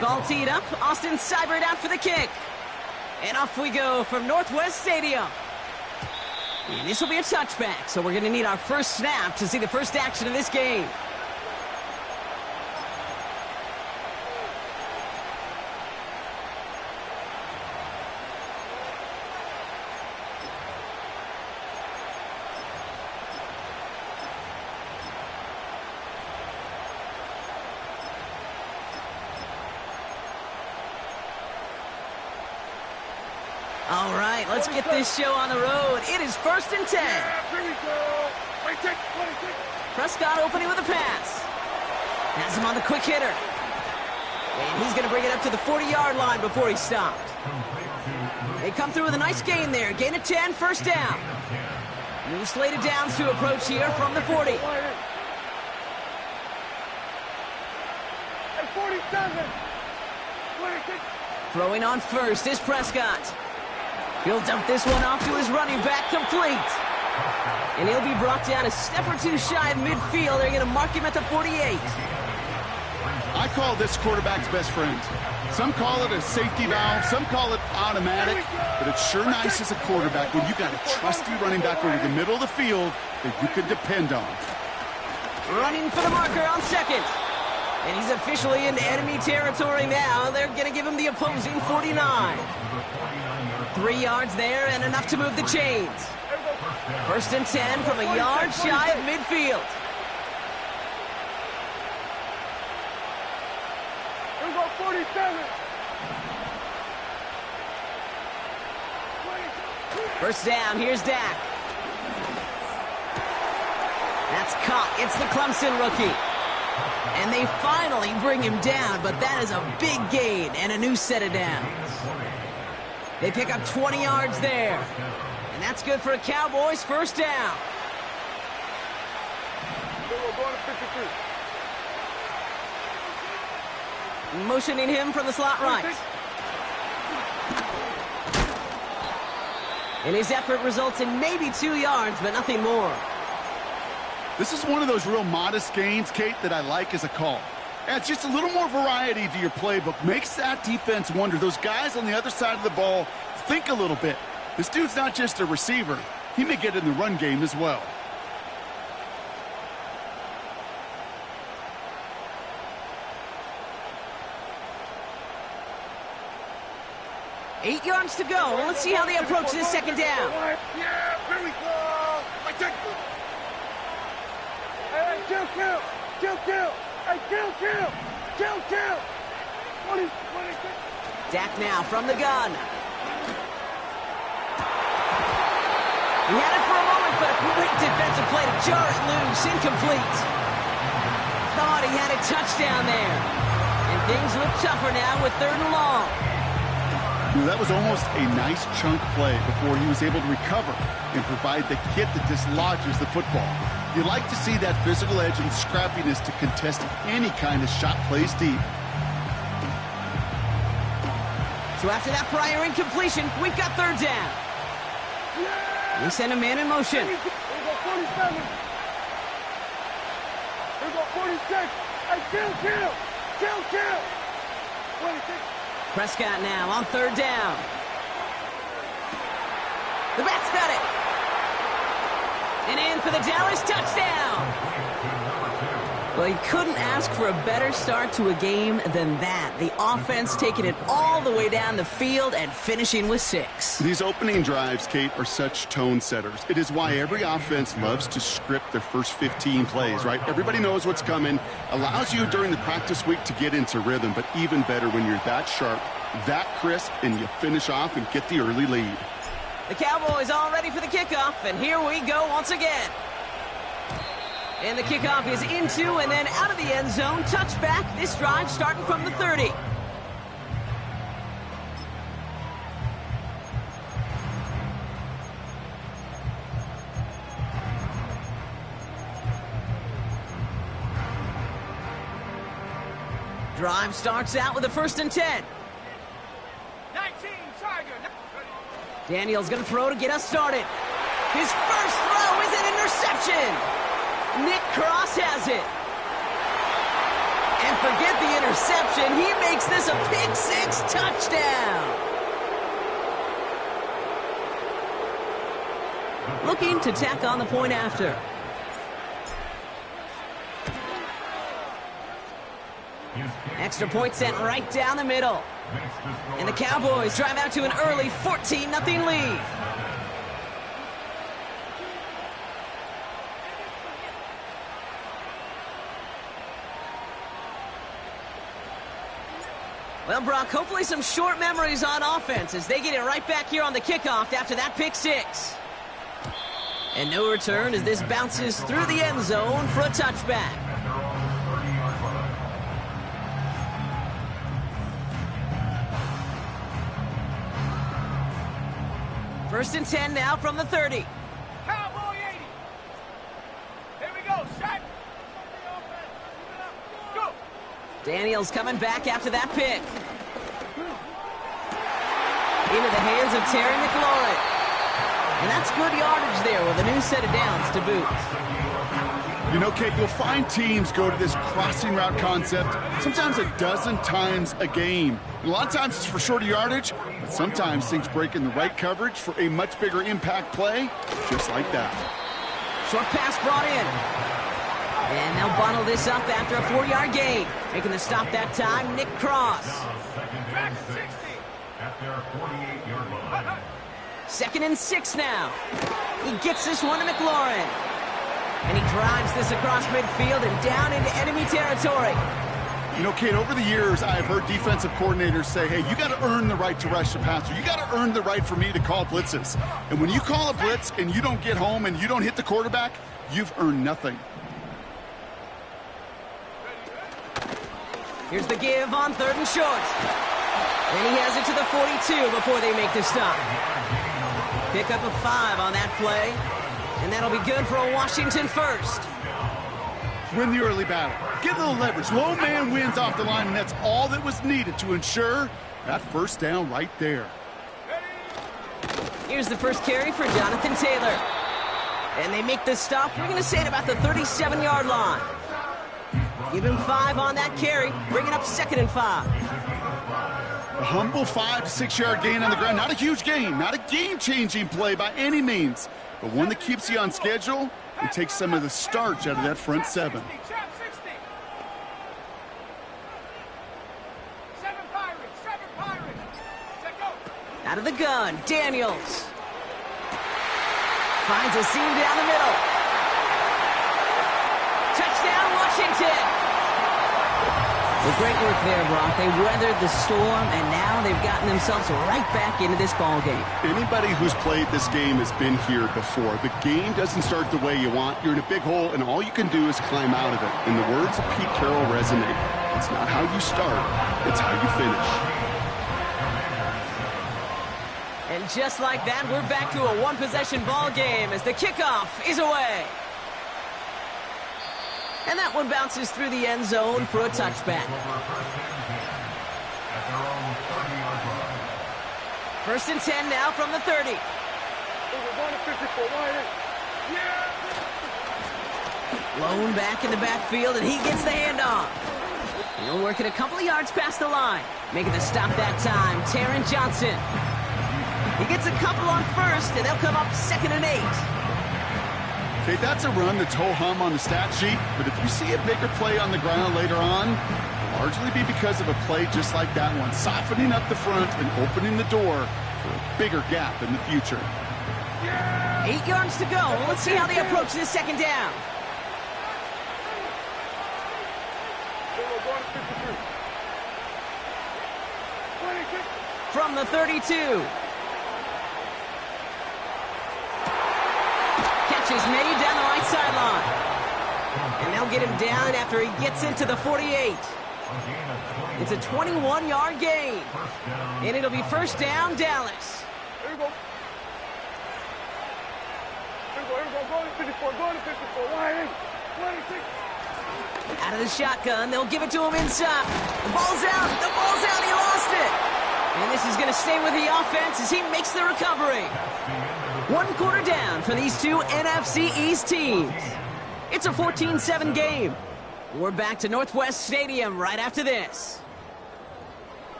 Ball teed up. Austin Seibert out for the kick. And off we go from Northwest Stadium. And this will be a touchback, so we're going to need our first snap to see the first action of this game. All right, let's get this show on the road. It is 1st and 10. Here we go. Prescott opening with a pass. Has him on the quick hitter. And he's going to bring it up to the 40-yard line before he stopped. They come through with a nice gain there. Gain of 10, first down. New slated downs to approach here from the 40. At 47. 26. Throwing on first is Prescott. He'll dump this one off to his running back, complete. And he'll be brought down a step or two shy of midfield. They're going to mark him at the 48. I call this quarterback's best friend. Some call it a safety valve, some call it automatic, but it's sure nice as a quarterback when you got a trusty running back over the middle of the field that you can depend on. Running for the marker on second. And he's officially in enemy territory now. They're going to give him the opposing 49. 3 yards there and enough to move the chains. 1st and 10 from a yard shy of midfield. Here we go, 47. 1st down, here's Dak. That's caught. It's the Clemson rookie. And they finally bring him down, but that is a big gain and a new set of downs. They pick up 20 yards there. And that's good for a Cowboys 1st down. We're going to 53. Motioning him from the slot right. And his effort results in maybe 2 yards, but nothing more. This is one of those real modest gains, Kate, that I like as a call. Adds just a little more variety to your playbook. Makes that defense wonder. Those guys on the other side of the ball think a little bit. This dude's not just a receiver. He may get in the run game as well. Eight yards to go. Let's see how they approach this 2nd down. Yeah, here we go. I take it. Hey, kill. Hey, kill. 20, 26. Dak now from the gun. He had it for a moment, but a great defensive play to jar it loose. Incomplete. Thought he had a touchdown there. And things look tougher now with 3rd and long. That was almost a nice chunk play before he was able to recover and provide the hit that dislodges the football. You like to see that physical edge and scrappiness to contest any kind of shot plays deep. So after that prior incompletion, we've got 3rd down. Yeah. We send a man in motion. Here we go, 47. Here we go, 46. Hey, kill. 26. Prescott now on 3rd down. The Bats got it. And in for the Dallas touchdown. Well, he couldn't ask for a better start to a game than that. The offense taking it all the way down the field and finishing with 6. These opening drives, Kate, are such tone setters. It is why every offense loves to script their first 15 plays, right? Everybody knows what's coming. Allows you during the practice week to get into rhythm, but even better when you're that sharp, that crisp, and you finish off and get the early lead. The Cowboys all ready for the kickoff, and here we go once again. And the kickoff is into and then out of the end zone. Touchback. This drive starting from the 30. Drive starts out with a 1st and 10. 19, Tiger. Daniel's going to throw to get us started. His first throw is an interception. Nick Cross has it. And forget the interception. He makes this a pick-6 touchdown. Looking to tack on the point after. Extra point sent right down the middle. And the Cowboys drive out to an early 14-0 lead. Well, Brock, hopefully some short memories on offense as they get it right back here on the kickoff after that pick-6. And no return as this bounces through the end zone for a touchback. First and 10 now from the 30. Cowboy 80. Here we go. Shot. Go. Daniels coming back after that pick. Into the hands of Terry McLaurin. And that's good yardage there with a new set of downs to boot. You know, Kate, you'll find teams go to this crossing route concept sometimes a dozen times a game. And a lot of times it's for shorter yardage, but sometimes things break in the right coverage for a much bigger impact play, just like that. Short pass brought in. And they'll bundle this up after a 4-yard gain. Making the stop that time, Nick Cross. Back 60. At their 48-yard line. 2nd and 6 now. He gets this one to McLaurin. And he drives this across midfield and down into enemy territory. You know, Kate, over the years, I've heard defensive coordinators say, hey, you got to earn the right to rush the passer. You got to earn the right for me to call blitzes. And when you call a blitz and you don't get home and you don't hit the quarterback, you've earned nothing. Here's the give on 3rd and short. And he has it to the 42 before they make the stop. Pick up a 5 on that play. And that'll be good for a Washington first. Win the early battle. Get a little leverage. Low man wins off the line, and that's all that was needed to ensure that first down right there. Here's the first carry for Jonathan Taylor. And they make the stop. We're going to say it about the 37-yard line. Give him 5 on that carry. Bringing up 2nd and 5. A humble 5 to 6 yard gain on the ground. Not a huge gain. Not a game-changing play by any means. But one that keeps you on schedule and takes some of the starch out of that front 7. Trap 60. 7 Pirates. Check go. Out of the gun, Daniels. Finds a seam down the middle. Touchdown, Washington. Well, great work there, Brock. They weathered the storm, and now they've gotten themselves right back into this ball game. Anybody who's played this game has been here before. The game doesn't start the way you want. You're in a big hole, and all you can do is climb out of it. And the words of Pete Carroll resonate. It's not how you start, it's how you finish. And just like that, we're back to a one-possession ball game as the kickoff is away. And that one bounces through the end zone for a touchback. First and 10 now from the 30. Lone back in the backfield, and he gets the handoff. He'll work it a couple of yards past the line. Making the stop that time, Taron Johnson. He gets a couple on first, and they'll come up 2nd and 8. Okay, that's a run that's ho-hum on the stat sheet, but if you see a bigger play on the ground later on, it'll largely be because of a play just like that one, softening up the front and opening the door for a bigger gap in the future. 8 yards to go. Let's see how they approach this 2nd down. From the 32. Is made down the right sideline. And they'll get him down after he gets into the 48. It's a 21-yard gain. And it'll be first down, Dallas. Here we go. Go to 54. Go to 54. Wide 26. Out of the shotgun, they'll give it to him inside. The ball's out. The ball's out. He lost it. And this is going to stay with the offense as he makes the recovery. 1 quarter down for these two NFC East teams. It's a 14-7 game. We're back to Northwest Stadium right after this.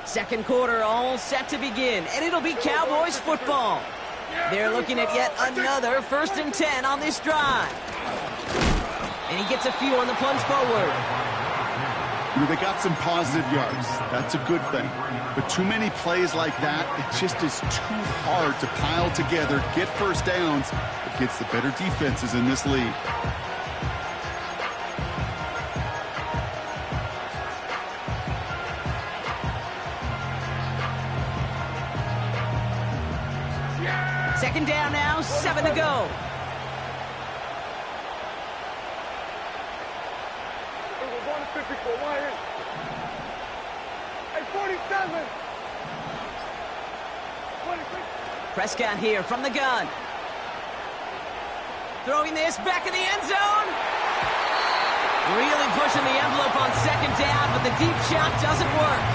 Second quarter all set to begin, and it'll be Cowboys football. They're looking at yet another 1st and 10 on this drive. And he gets a few on the plunge forward. They got some positive yards. That's a good thing. But too many plays like that, it just is too hard to pile together, get first downs against the better defenses in this league. Second down now, 7 to go. Prescott here from the gun. Throwing this back in the end zone. Really pushing the envelope on second down, but the deep shot doesn't work.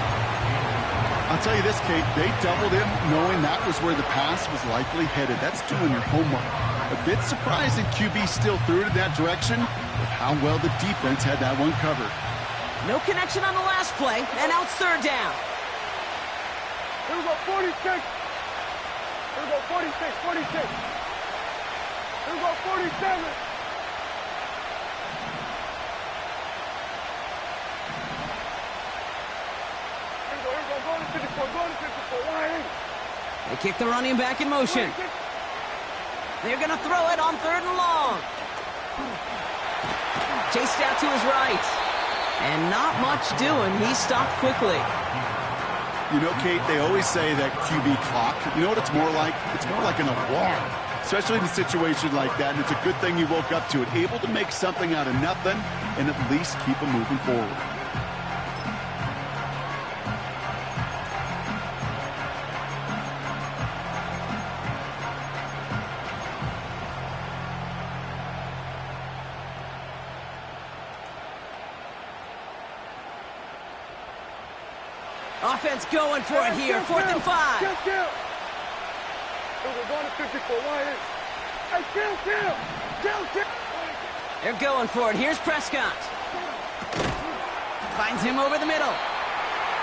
I'll tell you this, Kate, they doubled him knowing that was where the pass was likely headed. That's doing your homework. A bit surprising QB still threw it in that direction with how well the defense had that one covered. No connection on the last play, and now it's third down. Here we go, 46. Here we go, 46, 46. Here we go, 47. They kick the running back in motion. They're going to throw it on 3rd and long. Chased out to his right. And not much doing. He stopped quickly. You know, Kate, they always say that QB clock. You know what it's more like? It's more like an alarm, especially in a situation like that. And it's a good thing you woke up to it, able to make something out of nothing and at least keep them moving forward. Offense going for it here, 4th and 5. We're going to 54. Hey, kill. They're going for it. Here's Prescott. Finds him over the middle.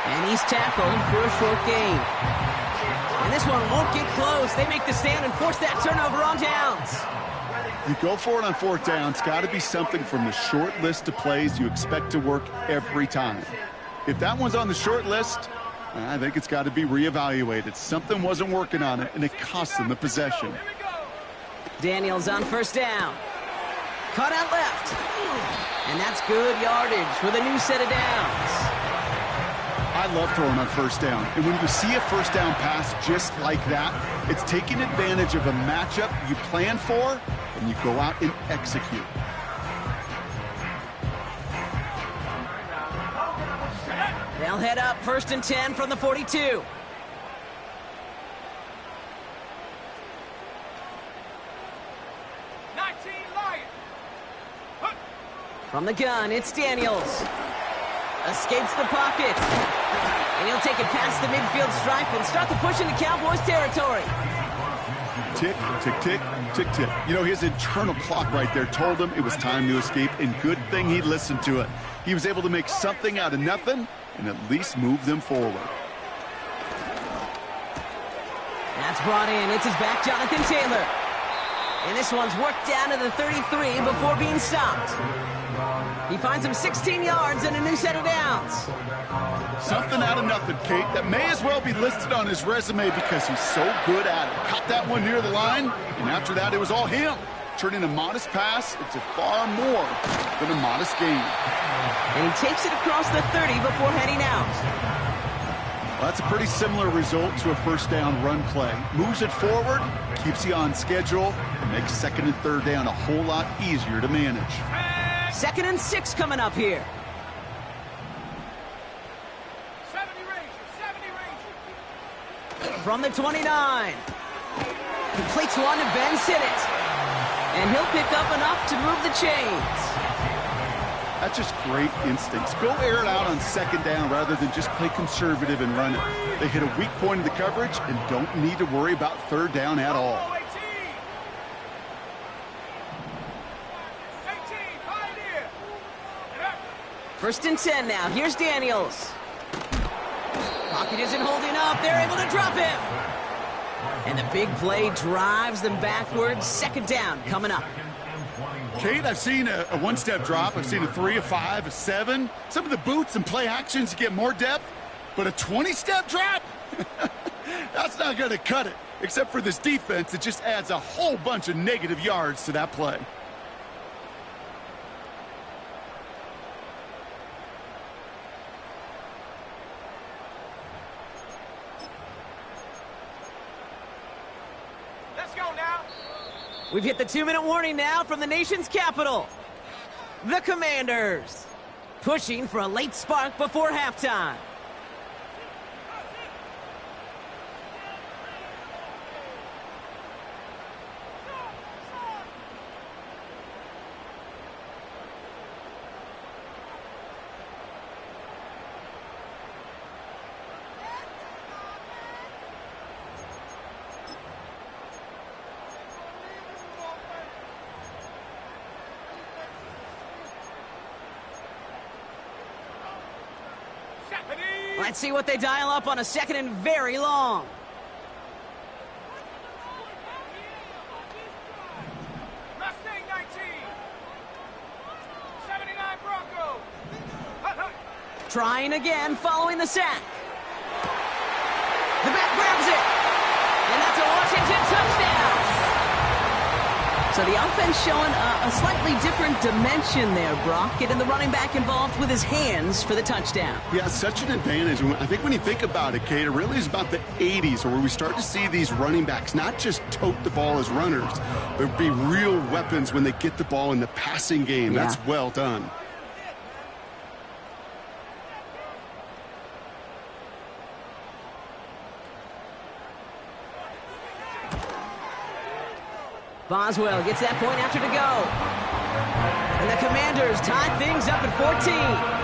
And he's tackled for a short gain. And this one won't get close. They make the stand and force that turnover on downs. You go for it on 4th down. It's got to be something from the short list of plays you expect to work every time. If that one's on the short list, I think it's got to be reevaluated. Something wasn't working on it, and it cost them the possession. Daniels on 1st down. Cut out left. And that's good yardage for the new set of downs. I love throwing on 1st down. And when you see a 1st down pass just like that, it's taking advantage of a matchup you plan for, and you go out and execute. They'll head up 1st and 10 from the 42. From the gun, it's Daniels. Escapes the pocket. And he'll take it past the midfield stripe and start the push into Cowboys territory. Tick, tick, tick, tick, tick. You know, his internal clock right there told him it was time to escape, and good thing he listened to it. He was able to make something out of nothing and at least move them forward. That's brought in. It's his back, Jonathan Taylor. And this one's worked down to the 33 before being stopped. He finds him 16 yards and a new set of downs. Something out of nothing, Kate, that may as well be listed on his resume because he's so good at it. Caught that one near the line, and after that, it was all him. Turning a modest pass into far more than a modest gain. And he takes it across the 30 before heading out. Well, that's a pretty similar result to a 1st down run play. Moves it forward, keeps you on schedule, and makes 2nd and 3rd down a whole lot easier to manage. 2nd and 6 coming up here. 70 Rangers. From the 29. Completes one to Ben Sinnott. And he'll pick up enough to move the chains. That's just great instincts. Go air it out on second down rather than just play conservative and run it. They hit a weak point in the coverage and don't need to worry about third down at all. 18, Pioneer. 1st and 10 now. Here's Daniels. Pocket isn't holding up. They're able to drop him. And the big play drives them backwards. 2nd down coming up. Kate, I've seen a one-step drop. I've seen a 3, a 5, a 7. Some of the boots and play actions get more depth, but a 20-step drop? That's not going to cut it. Except for this defense, it just adds a whole bunch of negative yards to that play. Let's go now. We've hit the 2-minute warning now from the nation's capital. The Commanders pushing for a late spark before halftime. Let's see what they dial up on a 2nd and very long. Mustang 19. 79 Bronco. Trying again following the sack. The back grabs it. And that's a Washington touchdown. So the offense showing a slightly different dimension there, Brock. Getting the running back involved with his hands for the touchdown. Yeah, such an advantage. I think when you think about it, Kate, it really is about the 80s where we start to see these running backs not just tote the ball as runners, but be real weapons when they get the ball in the passing game. Yeah. That's well done. Boswell gets that point after to go. And the Commanders tie things up at 14.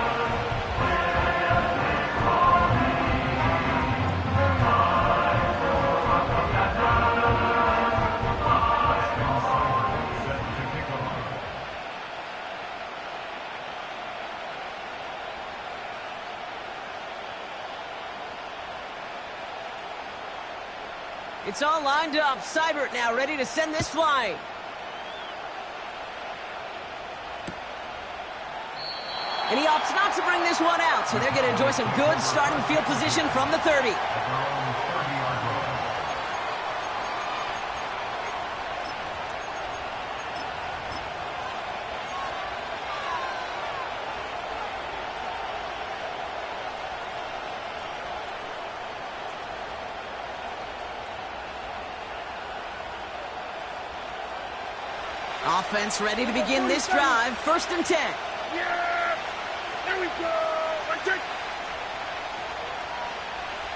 It's all lined up. Seibert now ready to send this flying. And he opts not to bring this one out, so they're going to enjoy some good starting field position from the 30. Offense ready to begin this drive. 1st and 10. Yeah! There we go! Let's check!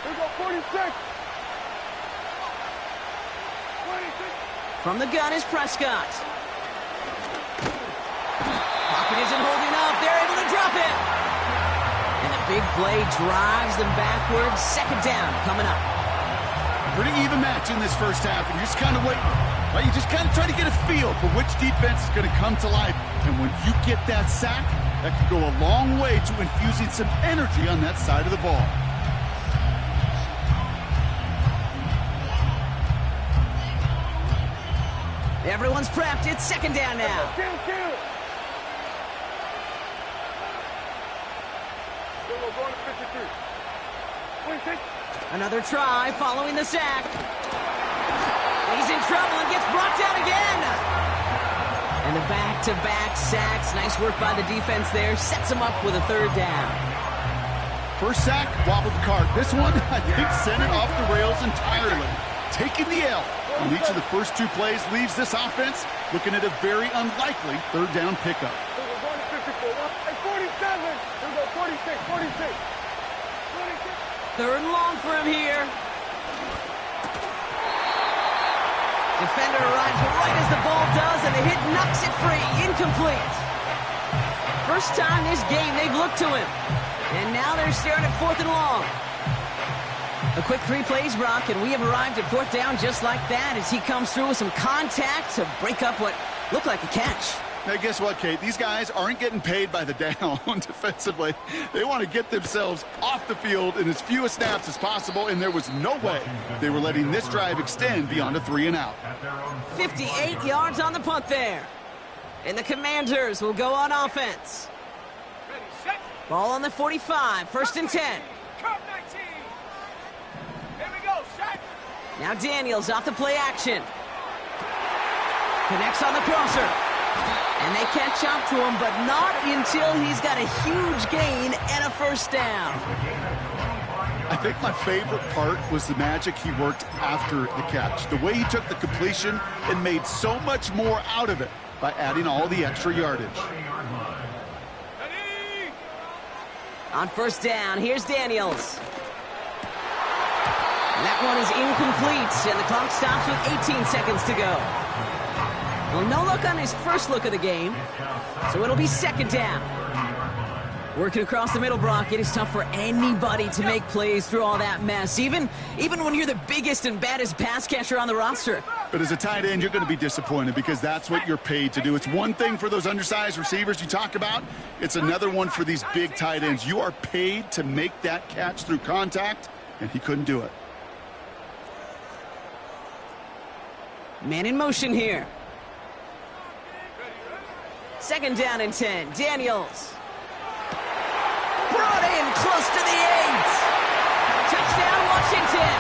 Here we go, 46! 26! From the gun is Prescott. Pocket isn't holding up. They're able to drop it. And the big play drives them backwards. 2nd down coming up. Pretty even match in this first half, and you're just kind of waiting. Right? You just kind of try to get a feel for which defense is going to come to life. And when you get that sack, that could go a long way to infusing some energy on that side of the ball. Everyone's prepped. It's 2nd down now. Kill! We're going to 53. 26. Another try following the sack. He's in trouble and gets brought down again. And the back-to-back sacks. Nice work by the defense there. Sets him up with a 3rd down. First sack, wobbled the cart. This one, I think, sent it off the rails entirely. Taking the L on each of the first 2 plays leaves this offense looking at a very unlikely 3rd down pickup. We're going to 54. Hey, 47. Here we go, 46, 46. 46. 3rd and long for him here. Defender arrives right as the ball does, and the hit knocks it free. Incomplete. First time this game they've looked to him. And now they're staring at 4th and long. A quick 3 plays, Brock, and we have arrived at 4th down just like that as he comes through with some contact to break up what looked like a catch. Hey, guess what, Kate? These guys aren't getting paid by the down defensively. They want to get themselves off the field in as few snaps as possible, and there was no way they were letting this drive extend beyond a 3 and out. 58 yards on the punt there. And the Commanders will go on offense. Ready, set. Ball on the 45, 1st and 10. Curve 19. Here we go, set. Now Daniels off the play action. Connects on the crosser. And they catch up to him, but not until he's got a huge gain and a 1st down. I think my favorite part was the magic he worked after the catch. The way he took the completion and made so much more out of it by adding all the extra yardage. Ready. On 1st down, here's Daniels. And that one is incomplete, and the clock stops with 18 seconds to go. Well, no luck on his first look of the game, so it'll be 2nd down. Working across the middle, Brock, it is tough for anybody to make plays through all that mess, even when you're the biggest and baddest pass catcher on the roster. But as a tight end, you're going to be disappointed because that's what you're paid to do. It's one thing for those undersized receivers you talk about. It's another one for these big tight ends. You are paid to make that catch through contact, and he couldn't do it. Man in motion here. 2nd down and 10. Daniels. Brought in close to the 8. Touchdown, Washington.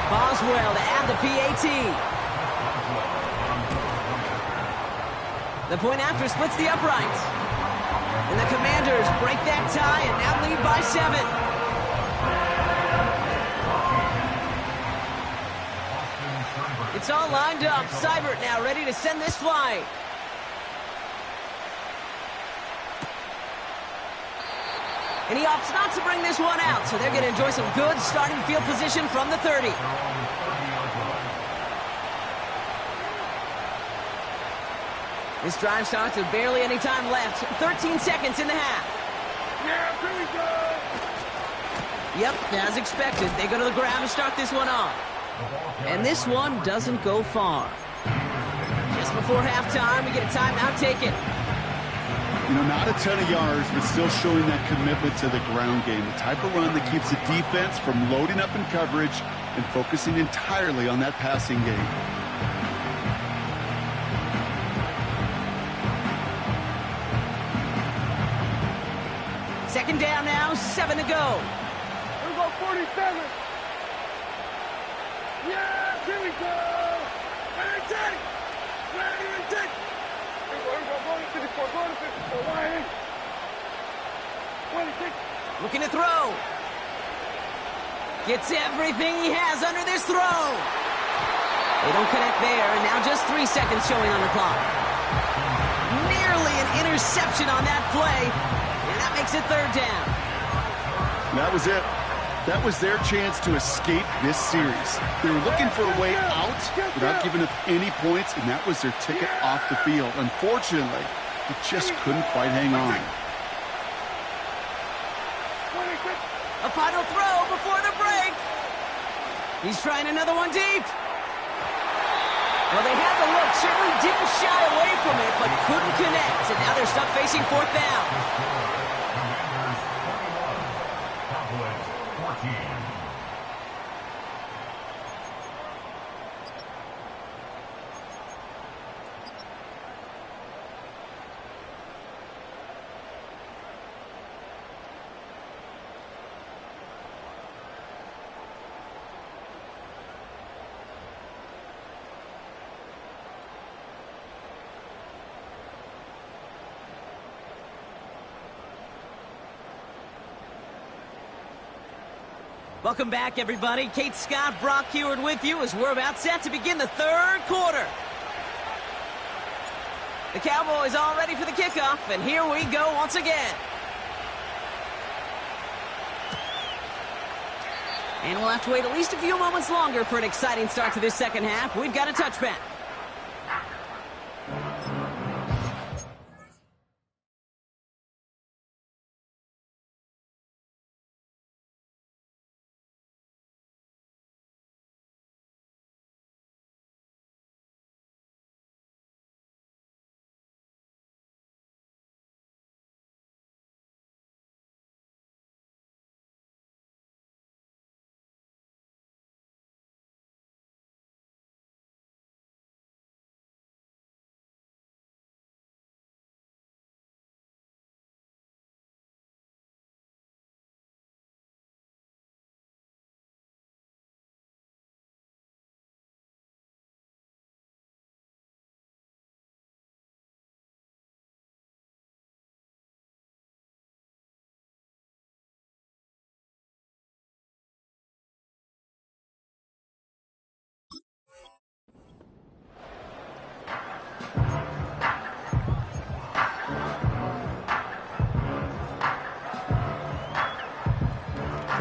Boswell to add the PAT. The point after splits the uprights. And the Commanders break that tie and now lead by 7. It's all lined up. Seibert now ready to send this flight. And he opts not to bring this one out, so they're going to enjoy some good starting field position from the 30. This drive starts with barely any time left. 13 seconds in the half. Yeah, here we go. Yep, as expected, they go to the ground to start this one off. And this one doesn't go far. Just before halftime, we get a timeout taken. You know, not a ton of yards, but still showing that commitment to the ground game. The type of run that keeps the defense from loading up in coverage and focusing entirely on that passing game. Second down now, 7 to go. Here we go, 47. Yeah, here we go. Ready, take. Ready, take. Here we go, going to 54, going to 54. Ryan. 26. Looking to throw. Gets everything he has under this throw. They don't connect there, and now just 3 seconds showing on the clock. Nearly an interception on that play, and that makes it 3rd down. That was it. That was their chance to escape this series. They were looking for a way out without giving up any points, and that was their ticket off the field. Unfortunately, they just couldn't quite hang on. A final throw before the break. He's trying another one deep. Well, they had the look, certainly didn't shy away from it, but couldn't connect, and now they're stuck facing 4th down. Welcome back, everybody. Kate Scott, Brock Huard with you as we're about set to begin the 3rd quarter. The Cowboys all ready for the kickoff, and here we go once again. And we'll have to wait at least a few moments longer for an exciting start to this second half. We've got a touchback.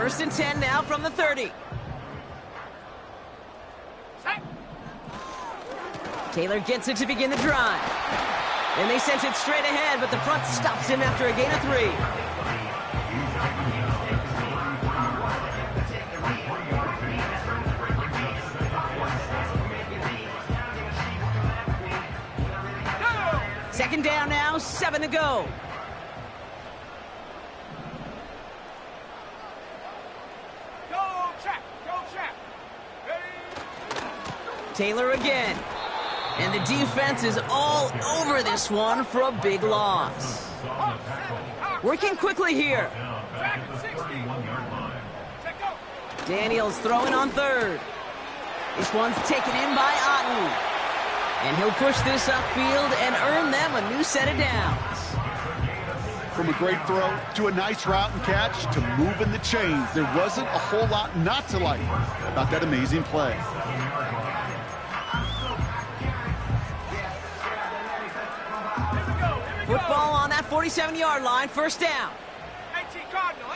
First and 10 now from the 30. Taylor gets it to begin the drive. And they sent it straight ahead, but the front stops him after a gain of 3. Second down now, 7 to go. Go, check. Taylor again. And the defense is all over this one for a big loss. Working quickly here. Daniels throwing on third. This one's taken in by Otten. And he'll push this upfield and earn them a new set of downs. From a great throw to a nice route and catch to moving the chains, there wasn't a whole lot not to like about that amazing play. Football on that 47-yard line, first down. 18 Cardinal.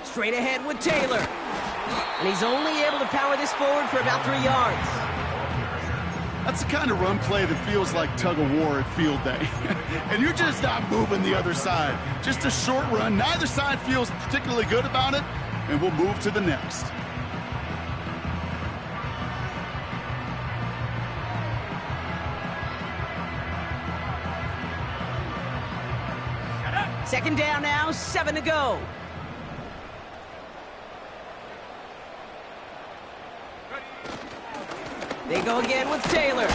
Straight ahead with Taylor. And he's only able to power this forward for about 3 yards. That's the kind of run play that feels like tug-of-war at field day. And you're just not moving the other side. Just a short run. Neither side feels particularly good about it, and we'll move to the next. Second down now, 7 to go. They go again with Taylor.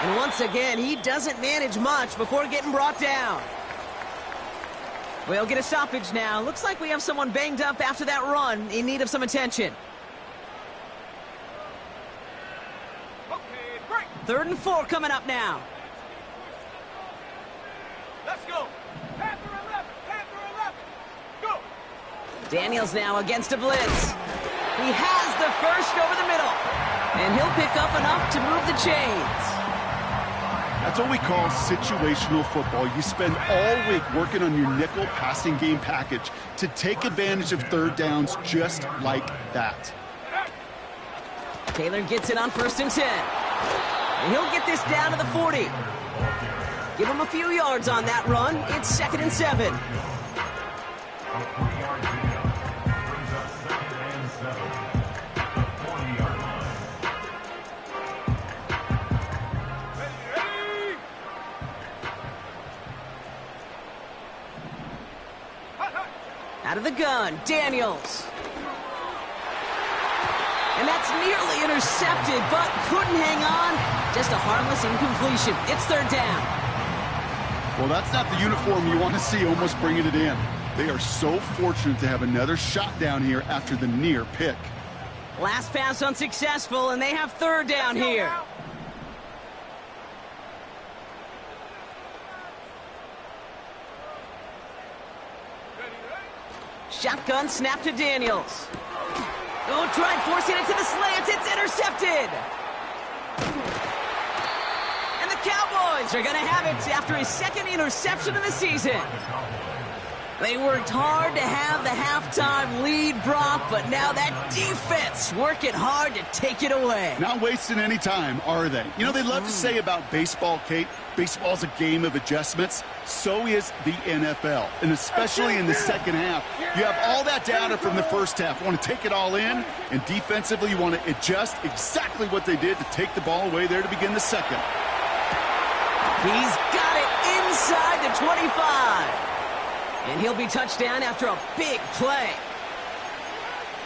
And once again, he doesn't manage much before getting brought down. We'll get a stoppage now. Looks like we have someone banged up after that run in need of some attention. Okay, break. 3rd and 4 coming up now. Let's go. Panther 11. Go. Daniels now against a blitz. He has the first over the middle. And he'll pick up enough to move the chains. That's what we call situational football. You spend all week working on your nickel passing game package to take advantage of third downs just like that. Taylor gets it on 1st and 10. And he'll get this down to the 40. Give him a few yards on that run. It's 2nd and 7. Out of the gun, Daniels. And that's nearly intercepted, but couldn't hang on. Just a harmless incompletion. It's 3rd down. Well, that's not the uniform you want to see almost bringing it in. They are so fortunate to have another shot down here after the near pick. Last pass unsuccessful, and they have 3rd down here. Shotgun snap to Daniels. Oh, tried forcing it to the slant. It's intercepted. And the Cowboys are going to have it after his 2nd interception of the season. They worked hard to have the halftime lead, Brock, but now that defense working hard to take it away. Not wasting any time, are they? You know, they love to say about baseball, Kate, baseball's a game of adjustments. So is the NFL, and especially in the second half. You have all that data from the first half. You want to take it all in, and defensively you want to adjust exactly what they did to take the ball away there to begin the second. He's got it inside the 25. And he'll be touchdown after a big play.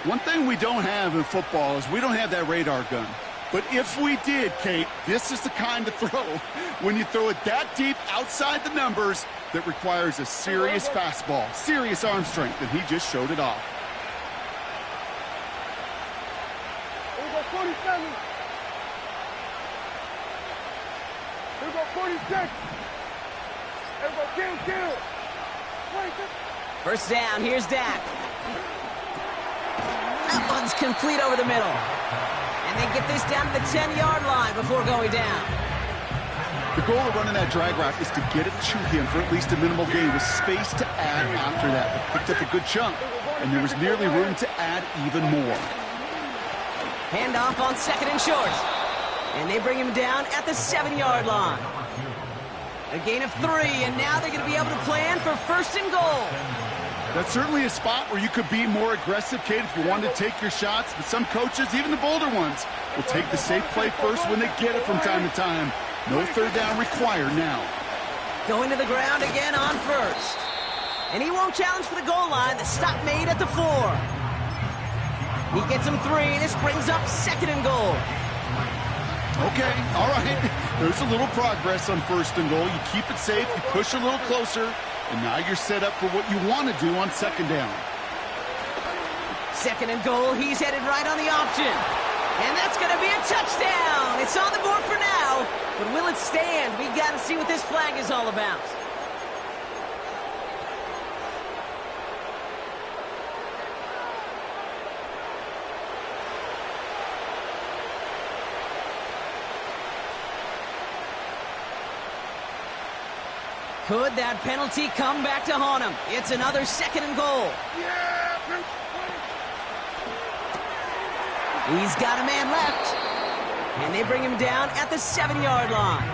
One thing we don't have in football is we don't have that radar gun. But if we did, Kate, this is the kind of throw, when you throw it that deep outside the numbers, that requires a serious fastball, serious arm strength, and he just showed it off. Here we go, 47. Here we go, 46. Here we go, kill. 26. First down, here's Dak. That one's complete over the middle. And they get this down to the 10-yard line before going down. The goal of running that drag route is to get it to him for at least a minimal gain with space to add after that. They picked up a good chunk, and there was nearly room to add even more. Handoff on 2nd and short. And they bring him down at the 7-yard line. A gain of 3, and now they're going to be able to plan for 1st and goal. That's certainly a spot where you could be more aggressive, Kate, if you wanted to take your shots. But some coaches, even the bolder ones, will take the safe play first when they get it from time to time. No 3rd down required now. Going to the ground again on 1st. And he won't challenge for the goal line. The stop made at the 4. He gets him 3, and this brings up 2nd and goal. Okay, all right. There's a little progress on 1st and goal. You keep it safe, you push a little closer, and now you're set up for what you want to do on 2nd down. 2nd and goal, he's headed right on the option. And that's going to be a touchdown. It's on the board for now, but will it stand? We got to see what this flag is all about. Could that penalty come back to haunt him? It's another 2nd and goal. He's got a man left. And they bring him down at the 7-yard line.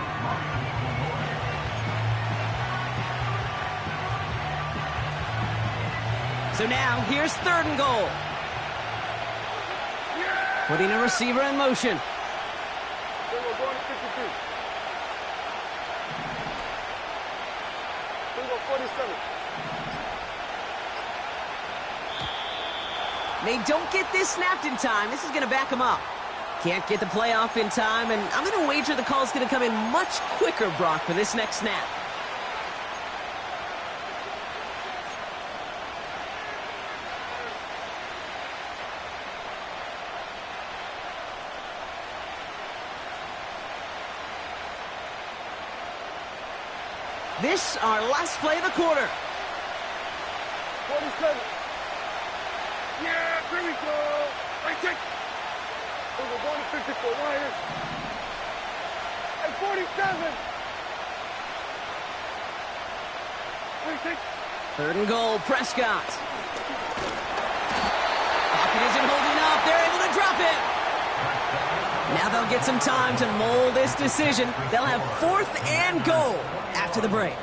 So now, here's 3rd and goal. Putting a receiver in motion. They don't get this snapped in time. This is going to back them up. Can't get the play off in time, and I'm going to wager the call is going to come in much quicker, Brock, for this next snap. This, our last play of the quarter. 47. Yeah, here we go. Right, check. We're going to 54 wires. And 47. Wait, check. 3rd and goal, Prescott. Pocket isn't holding up. They're able to drop it. Now they'll get some time to mold this decision. They'll have 4th and goal after the break.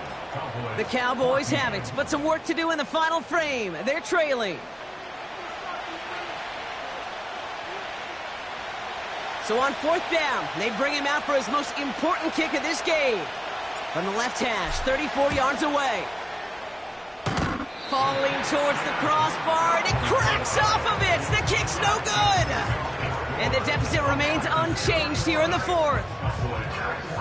The Cowboys have it, but some work to do in the final frame. They're trailing. So on 4th down, they bring him out for his most important kick of this game. From the left hash, 34 yards away. Falling towards the crossbar, and it cracks off of it. The kick's no good. And the deficit remains unchanged here in the 4th.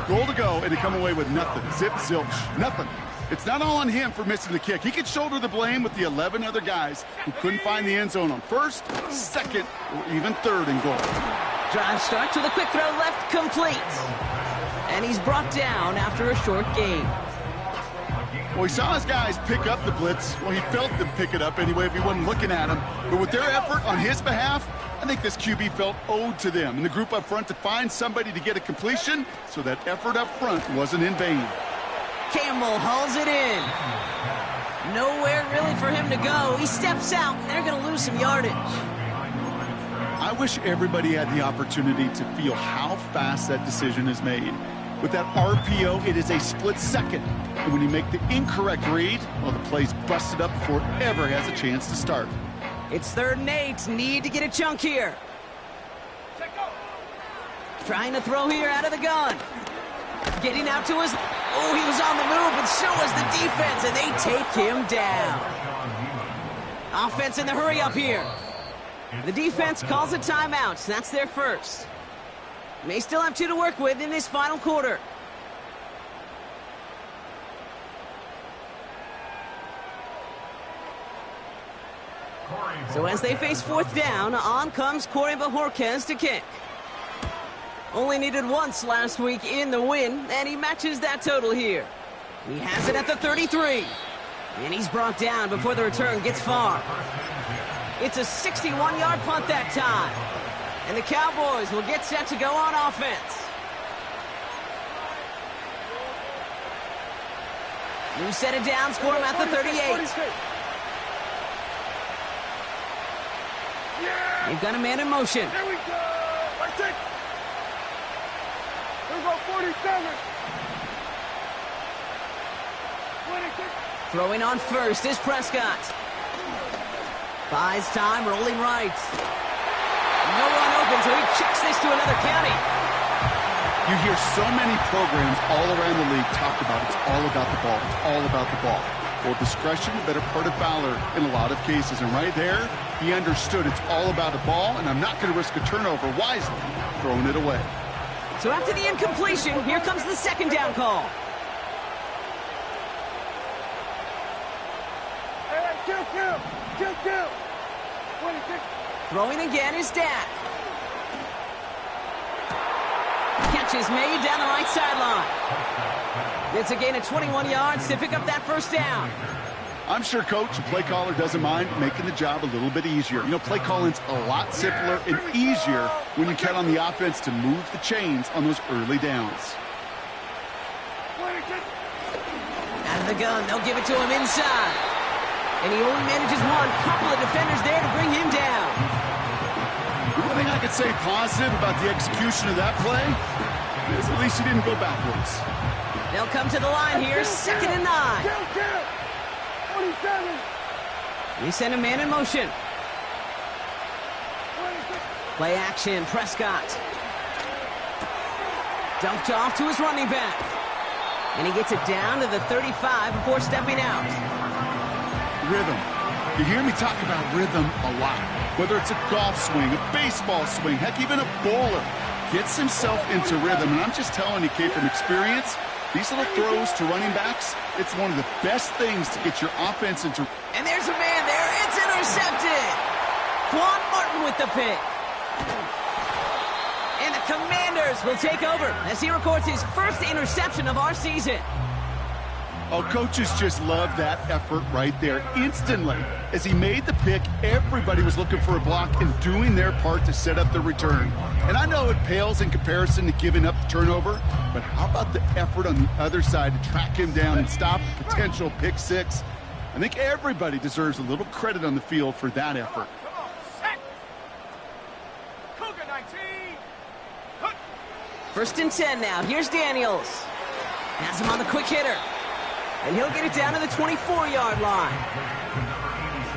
Goal to go, and they come away with nothing. Zip, zilch, nothing. It's not all on him for missing the kick. He could shoulder the blame with the 11 other guys who couldn't find the end zone on 1st, 2nd, or even 3rd and goal. Drive starts with a quick throw left, complete. And he's brought down after a short gain. Well, he saw his guys pick up the blitz. Well, he felt them pick it up anyway if he wasn't looking at him. But with their effort on his behalf, I think this QB felt owed to them and the group up front to find somebody to get a completion, so that effort up front wasn't in vain. Campbell hauls it in. Nowhere really for him to go. He steps out. They're going to lose some yardage. I wish everybody had the opportunity to feel how fast that decision is made. With that RPO, it is a split second. And when you make the incorrect read, well, the play's busted up before it ever has a chance to start. It's 3rd and 8. Need to get a chunk here. Trying to throw here out of the gun. Getting out to his... Oh, he was on the move, but so was the defense, and they take him down. Offense in the hurry up here. The defense calls a timeout. That's their first. May still have 2 to work with in this final quarter. So as they face 4th down, on comes Corey Bojorquez to kick. Only needed once last week in the win, and he matches that total here. He has it at the 33. And he's brought down before the return gets far. It's a 61-yard punt that time. And the Cowboys will get set to go on offense. New set of downs for him at the 38. Yeah! They've got a man in motion. Here we go! I take. Here we go, 47. 26. Throwing on first is Prescott. Buys time, rolling right. No one open, so he checks this to another county. You hear so many programs all around the league talk about it's all about the ball. It's all about the ball. Well, discretion, the better part of valor in a lot of cases. And right there, he understood it's all about the ball, and I'm not going to risk a turnover wisely, throwing it away. So after the incompletion, here comes the second down call. Hey, kill. 26. Throwing again is Dak. Catch is made down the right sideline. It's a gain of 21 yards to pick up that first down. I'm sure Coach, the play caller, doesn't mind making the job a little bit easier. You know, play calling's a lot simpler and easier when you count on the offense to move the chains on those early downs. 26. Out of the gun, they'll give it to him inside. And he only manages one. Couple of defenders there to bring him down. The one thing I could say positive about the execution of that play is at least he didn't go backwards. They'll come to the line here, 2nd and 9. Kill. 47. We send a man in motion. 26. Play action, Prescott. Dumped off to his running back. And he gets it down to the 35 before stepping out. Rhythm. You hear me talk about rhythm a lot. Whether it's a golf swing, a baseball swing, heck, even a bowler gets himself into rhythm. And I'm just telling you, Kate, from experience, these little throws to running backs, it's one of the best things to get your offense into. And there's a man there. It's intercepted. Quan Martin with the pick. And the Commanders will take over as he records his first interception of our season. Oh, coaches just love that effort right there. Instantly, as he made the pick, everybody was looking for a block and doing their part to set up the return. And I know it pales in comparison to giving up the turnover, but how about the effort on the other side to track him down and stop a potential pick six? I think everybody deserves a little credit on the field for that effort. Come on, set. Cougar 19. Cut. 1st and 10 now. Here's Daniels. Has him on the quick hitter. And he'll get it down to the 24-yard line.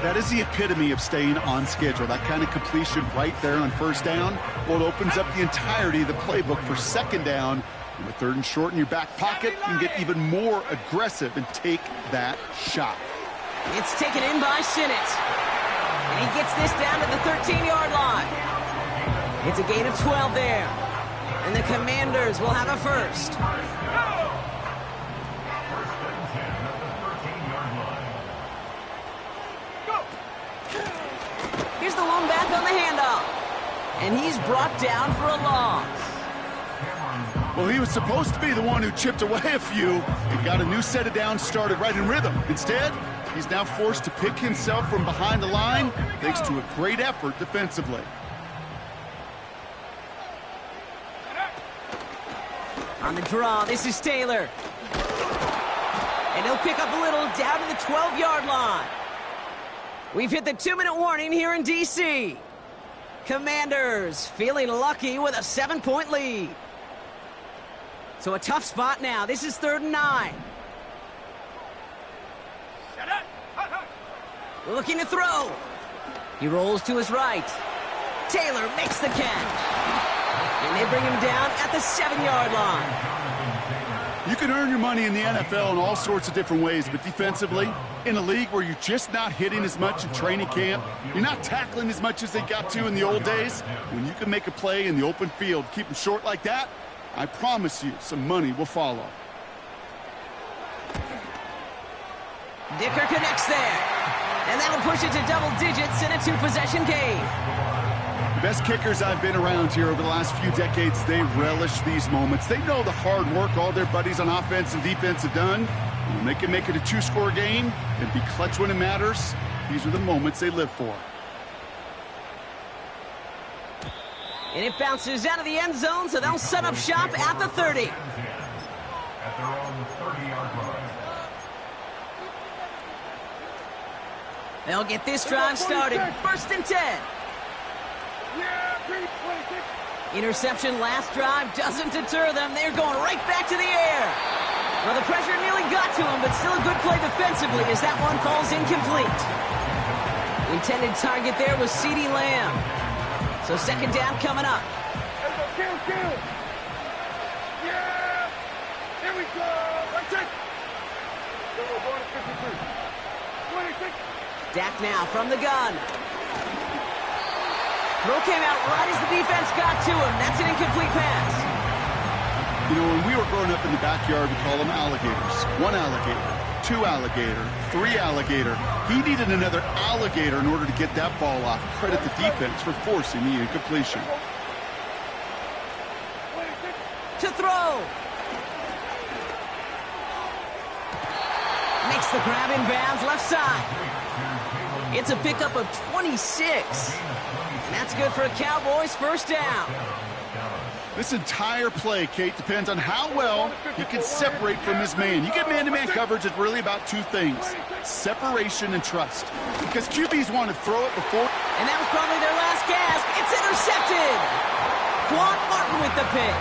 That is the epitome of staying on schedule. That kind of completion right there on 1st down. Well, it opens up the entirety of the playbook for 2nd down. And with 3rd and short in your back pocket, you can get even more aggressive and take that shot. It's taken in by Sinnott. And he gets this down to the 13-yard line. It's a gain of 12 there. And the Commanders will have a first. Here's the lone back on the handoff. And he's brought down for a loss. Well, he was supposed to be the one who chipped away a few and got a new set of downs started right in rhythm. Instead, he's now forced to pick himself from behind the line thanks to a great effort defensively. On the draw, this is Taylor. And he'll pick up a little down to the 12-yard line. We've hit the 2-minute warning here in D.C. Commanders feeling lucky with a 7-point lead. So a tough spot now. This is 3rd and 9. Looking to throw. He rolls to his right. Taylor makes the catch. And they bring him down at the 7-yard line. You can earn your money in the NFL in all sorts of different ways, but defensively, in a league where you're just not hitting as much in training camp, you're not tackling as much as they got to in the old days, when you can make a play in the open field, keep them short like that, I promise you some money will follow. Dicker connects there. And that'll push it to double digits in a 2-possession game. The best kickers I've been around here over the last few decades, they relish these moments. They know the hard work all their buddies on offense and defense have done. And when they can make it a 2-score game and be clutch when it matters, these are the moments they live for. And it bounces out of the end zone, so they'll set up shop at the 30. At their own 30-yard line. They'll get this drive started. 1st and 10. Yeah, 26. Interception last drive doesn't deter them. They're going right back to the air. Well, the pressure nearly got to him, but still a good play defensively as that one falls incomplete. The intended target there was CeeDee Lamb. So 2nd down coming up. Kill. Yeah. Here we go. Right check. We're going to 53. 26. Dak now from the gun. Throw came out right as the defense got to him. That's an incomplete pass. You know, when we were growing up in the backyard, we call them alligators. 1 alligator, 2 alligator, 3 alligator. He needed another alligator in order to get that ball off. Credit the defense for forcing the incompletion. To throw. Makes the grab in bounds left side. It's a pickup of 26. And that's good for a Cowboys 1st down. This entire play, Kate, depends on how well he can separate from his man. You get man-to-man coverage, it's really about 2 things: separation and trust. Because QBs want to throw it before. And that was probably their last gasp. It's intercepted. Quan Martin with the pick.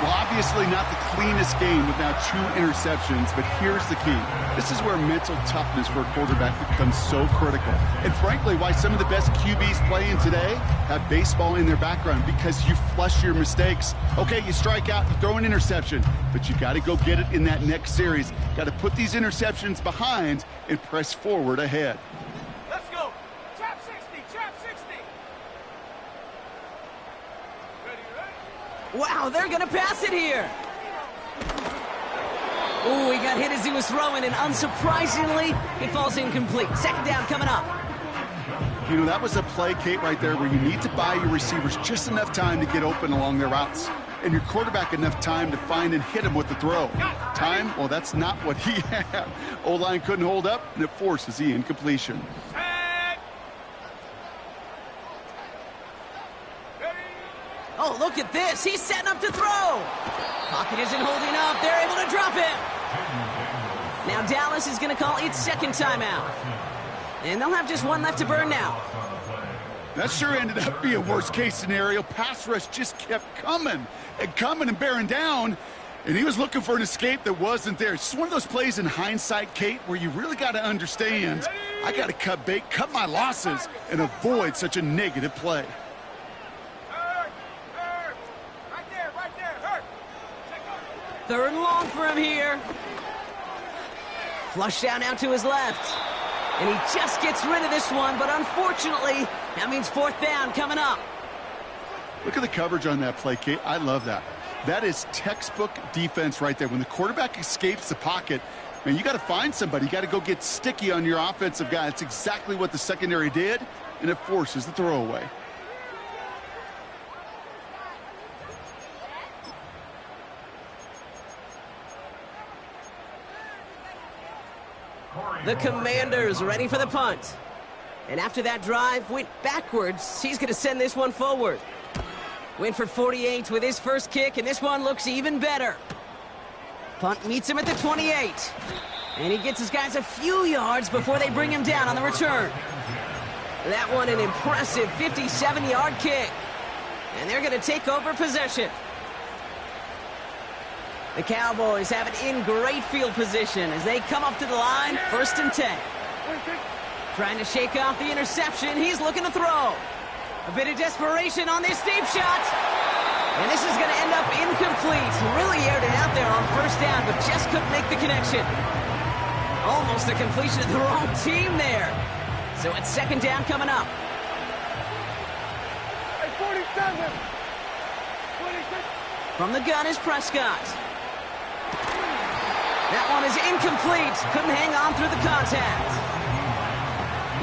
Well, obviously not the cleanest game with now 2 interceptions, but here's the key. This is where mental toughness for a quarterback becomes so critical. And frankly, why some of the best QBs playing today have baseball in their background, because you flush your mistakes. Okay, you strike out, you throw an interception, but you got to go get it in that next series. Got to put these interceptions behind and press forward ahead. Let's go. Trap 60. Ready? Wow, they're going to pass it here. Ooh, he got hit as he was throwing, and unsurprisingly, it falls incomplete. 2nd down coming up. You know, that was a play, Kate, right there where you need to buy your receivers just enough time to get open along their routes, and your quarterback enough time to find and hit him with the throw. Time? Well, that's not what he had. O-line couldn't hold up, and it forces the incompletion. Oh, look at this. He's setting up to throw. Pocket isn't holding up. They're able to drop him. Now Dallas is going to call its 2nd timeout. And they'll have just 1 left to burn now. That sure ended up being a worst-case scenario. Pass rush just kept coming and bearing down, and he was looking for an escape that wasn't there. It's just one of those plays in hindsight, Kate, where you really got to understand, I got to cut bait, cut my losses, and avoid such a negative play. Third and long for him here. Flush down out to his left. And he just gets rid of this one, but unfortunately, that means 4th down coming up. Look at the coverage on that play, Kate. I love that. That is textbook defense right there. When the quarterback escapes the pocket, man, you got to find somebody. You got to go get sticky on your offensive guy. It's exactly what the secondary did, and it forces the throwaway. The Commanders ready for the punt. And after that drive went backwards, he's going to send this one forward. Went for 48 with his first kick, and this one looks even better. Punt meets him at the 28. And he gets his guys a few yards before they bring him down on the return. That one an impressive 57-yard kick. And they're going to take over possession. The Cowboys have it in great field position as they come up to the line, 1st and 10. Trying to shake off the interception. He's looking to throw. A bit of desperation on this deep shot. And this is going to end up incomplete. Really aired it out there on 1st down, but just couldn't make the connection. Almost a completion of the wrong team there. So it's 2nd down coming up. Hey, 47. 26. From the gun is Prescott. That one is incomplete. Couldn't hang on through the contact.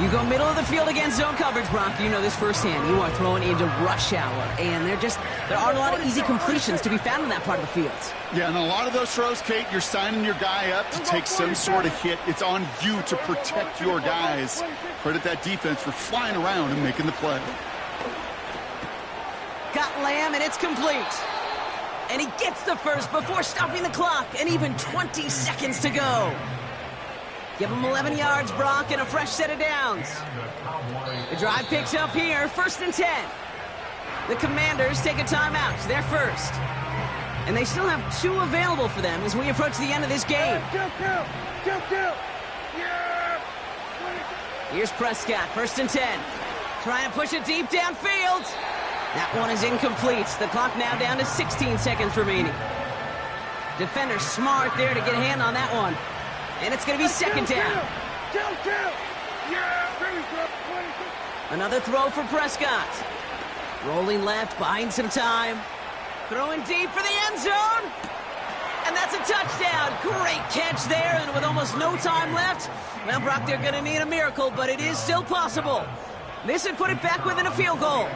You go middle of the field against zone coverage, Brock. You know this firsthand. You are throwing into rush hour, and there aren't a lot of easy completions to be found in that part of the field. Yeah, and a lot of those throws, Kate, you're signing your guy up to take some sort of hit. It's on you to protect your guys. Credit that defense for flying around and making the play. Got Lamb, and it's complete. And he gets the first before stopping the clock, and even 20 seconds to go. Give them 11 yards, Brock, and a fresh set of downs. The drive picks up here, 1st and 10. The Commanders take a timeout. They're first. And they still have 2 available for them as we approach the end of this game. Yeah! Here's Prescott, 1st and 10. Trying to push it deep downfield. That one is incomplete. The clock now down to 16 seconds remaining. Defender smart there to get a hand on that one. And it's going to be 2nd down. Yeah, there we go. Another throw for Prescott. Rolling left, buying some time. Throwing deep for the end zone. And that's a touchdown. Great catch there, and with almost no time left. Well, Brock, they're going to need a miracle, but it is still possible. This would put it back within a field goal.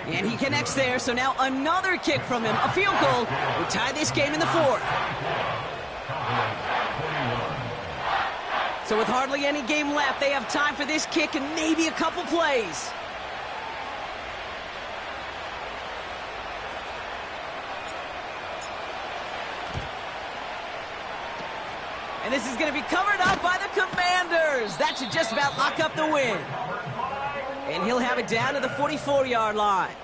And he connects there, so now another kick from him. A field goal would tie this game in the 4th. So with hardly any game left, they have time for this kick and maybe a couple plays. And this is going to be covered up by the Commanders. That should just about lock up the win. And he'll have it down to the 44-yard line.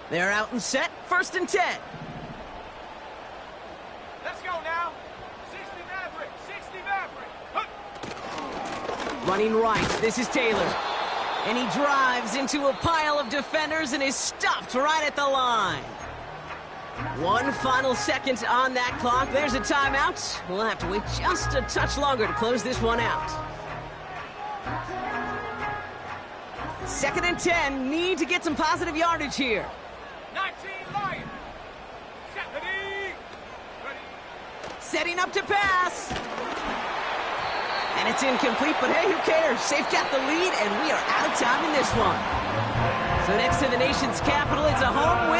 They're out and set, 1st and 10. Let's go now. 60 Maverick. Running right, this is Taylor. And he drives into a pile of defenders and is stopped right at the line. 1 final second on that clock. There's a timeout. We'll have to wait just a touch longer to close this one out. 2nd and 10. Need to get some positive yardage here. 19 Lions. Setting up to pass. And it's incomplete, but hey, who cares? They've got the lead, and we are out of time in this one. So next to the nation's capital, it's a home win